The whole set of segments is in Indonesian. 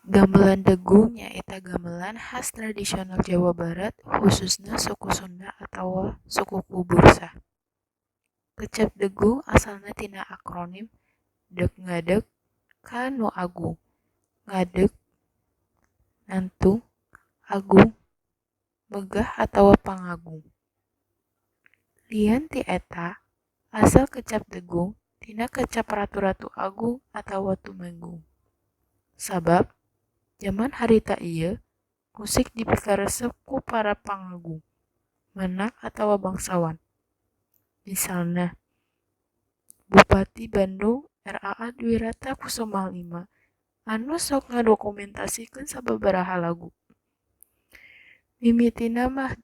Gamelan degung nyaeta gamelan khas tradisional Jawa Barat, khususnya suku Sunda atau suku Kubursa. Kecap degung asalna tina akronim deg ngadeg ka nu agung. Ngadeg nantung, agung megah atawa pangagung. Lian ti eta, asal kecap degung tina kecap ratu-ratu agung atawa tumenggung. Sabab zaman harita ieu musik dipikaresep ku para pangagung, menak atawa bangsawan. Misalna Bupati Bandung RAA Dwirata Kusuma V anu sok ngadokumentasikeun sababaraha lagu. Mimitina mah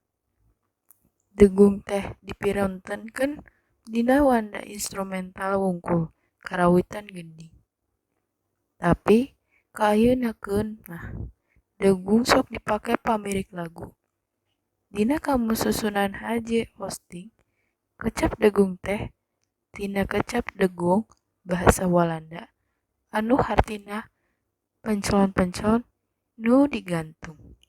degung teh dipirontenkeun dina wanda instrumental wungkul karawitan gending. Tapi kaayeuna mah degung sok dipake pamirik lagu. Dina kamus susunan HJ Hosting, kecap degung teh tina kecap degong bahasa Walanda anu hartina pencelon-pencelon nu digantung.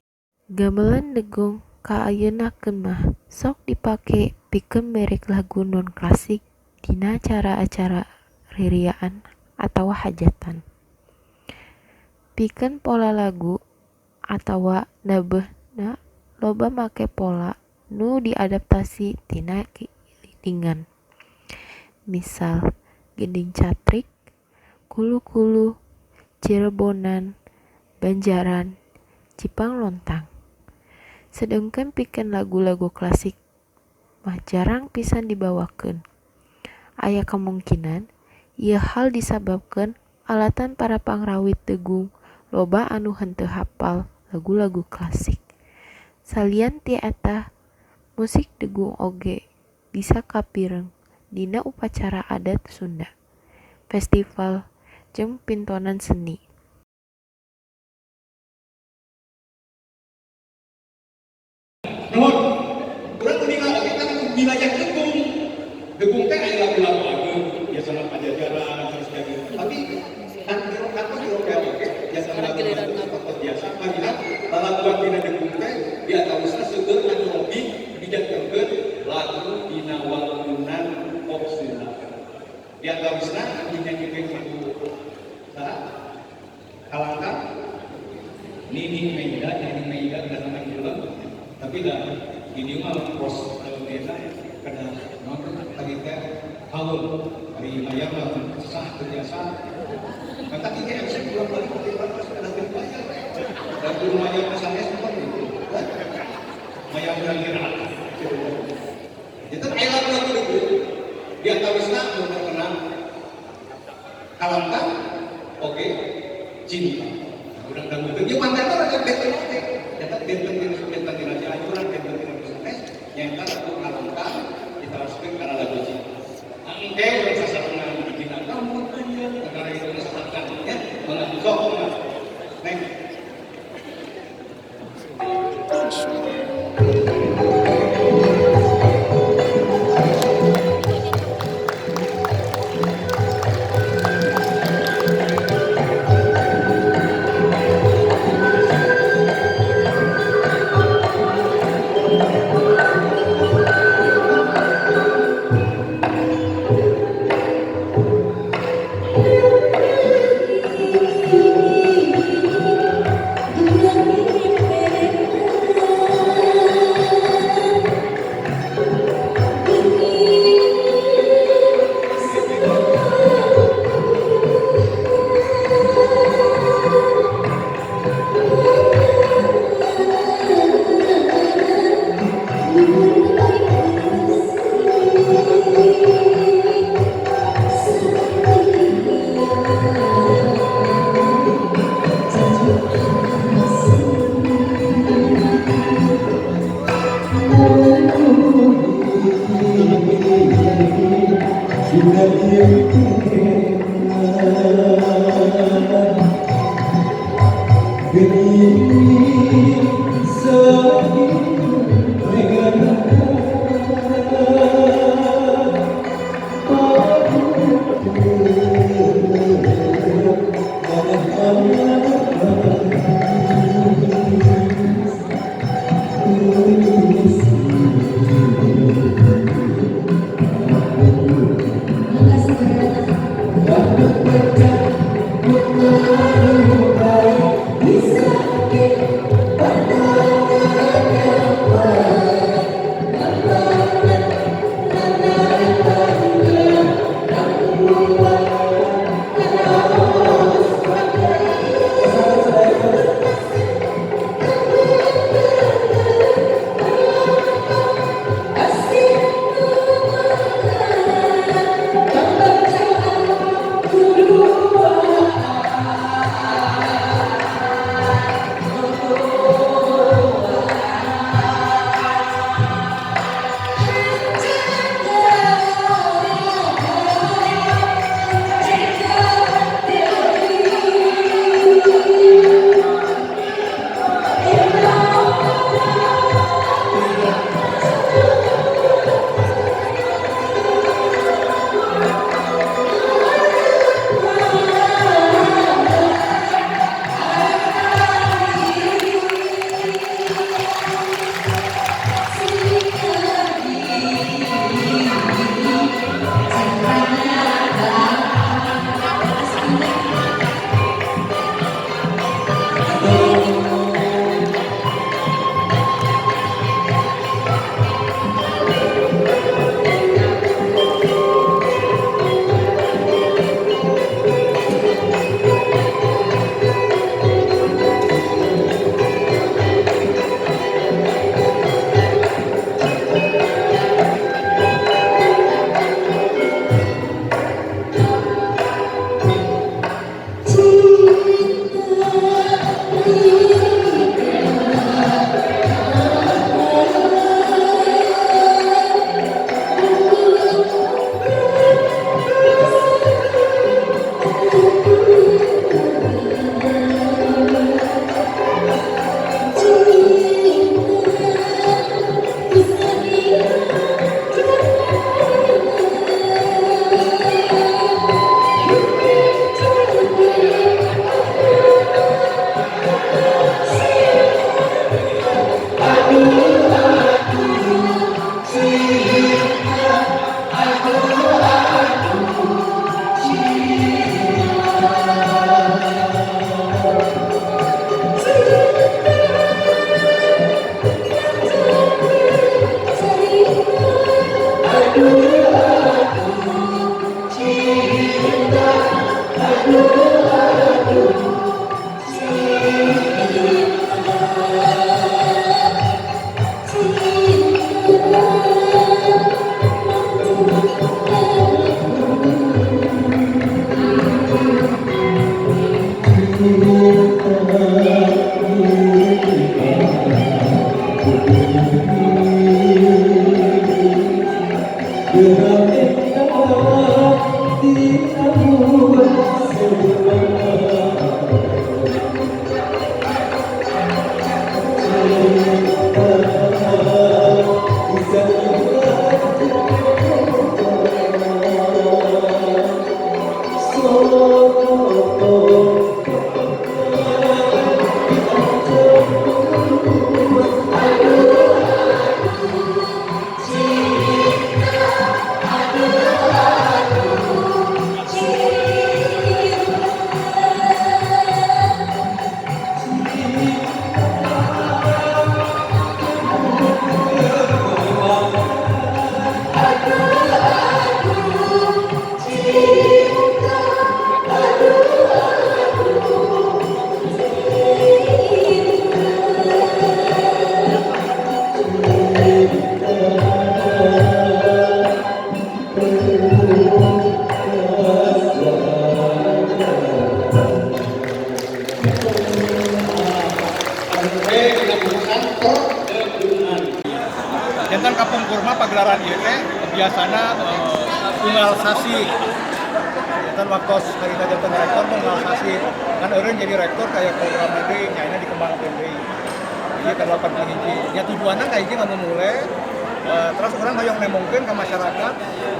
Gamelan degung kaayeuna mah sok dipake pikeun merek lagu non klasik dina acara-acara ririaan atawa hajatan. Pikeun pola lagu atawa nabeuna loba make pola nu diadaptasi tina gilingan. Misal gending catrik, kulu-kulu, Cirebonan, Banjaran, Cipang Lontang. Sedengkeun pikeun lagu-lagu klasik mah jarang pisan dibawakeun. Aya kemungkinan ieu hal disababkeun alatan para pangrawit degung loba anu henteu hapal lagu-lagu klasik. Salian ti eta, musik degung oge bisa kapireng dina upacara adat Sunda, festival, jeung pintonan seni. Nuhun, urang kuningal oge kan wilayah degung. Degung teh aya lagu-lagu ageung, biasana Pajajaran terus jadi. Tapi kiro oge biasana lagu biasa melihat lalaguan dina degung teh di atausna seueur anu robi dijadikeun lagu dina wangunan pop Sunda. Di atausna dinyanyikeun lagu saha? Kalangkang Nini Meida kana main film. Tapi dah ini mah pros desa karena nonton lagi teh haul hari maya mah sah biasa kata kita MC pulang balik ke tempat sudah berbayar dan di maya pesannya seperti itu maya berangkat itu ayat lagu itu dia tawisna mau terkenal kalangkang oke cinta udah itu dia mantan itu ada bete tetap benten raja ajuran benten bisnis yang kita lakukan kalangkang kita harus karena lagu cinta angke udah sasaran bikin kamu aja negara itu disalahkan ya malah sokong neng Jantan Kapung Kurma pagelaran ieu teh biasana unggal sasi. Jantan waktu harita jantan rektor unggal sasi. Kan eureun jadi rektor kayak program deui nyaina dikembangkeun deui. Ieu ka 8 hiji. Nya tujuanna ka hiji nganu mulai terus orang hoyong nemongkeun ka masyarakat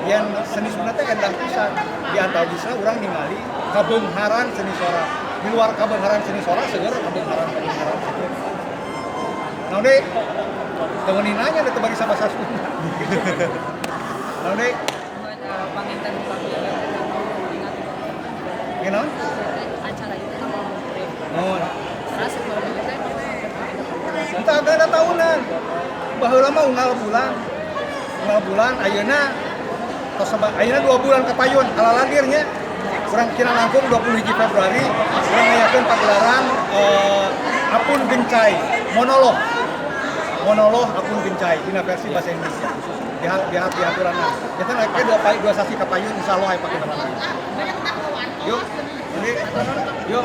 yen seni Sunda teh endah pisan. Di antaranya urang ningali kabeungharan seni sora. Di luar kabeungharan seni sora seger kabeungharan. Nah, deh, temenin aja deh bagi sama Sunda. Nah, deh, panginten Gimana? Acara itu kan mau murid. Oh, Terus kalau kita kita ada tahunan. Baheula mah unggal bulan ayeuna tos ayeuna 2 bulan kapayun ala ladirnya. Urang kira langkung 21 Februari urang ngayakeun pagelaran Apun Gencai monolog Apun Gencai dina versi bahasa Indonesia. Di aturanna. Kita naiknya 2 sasi kapayun insyaallah aya pakai teman. Yuk. Yuk,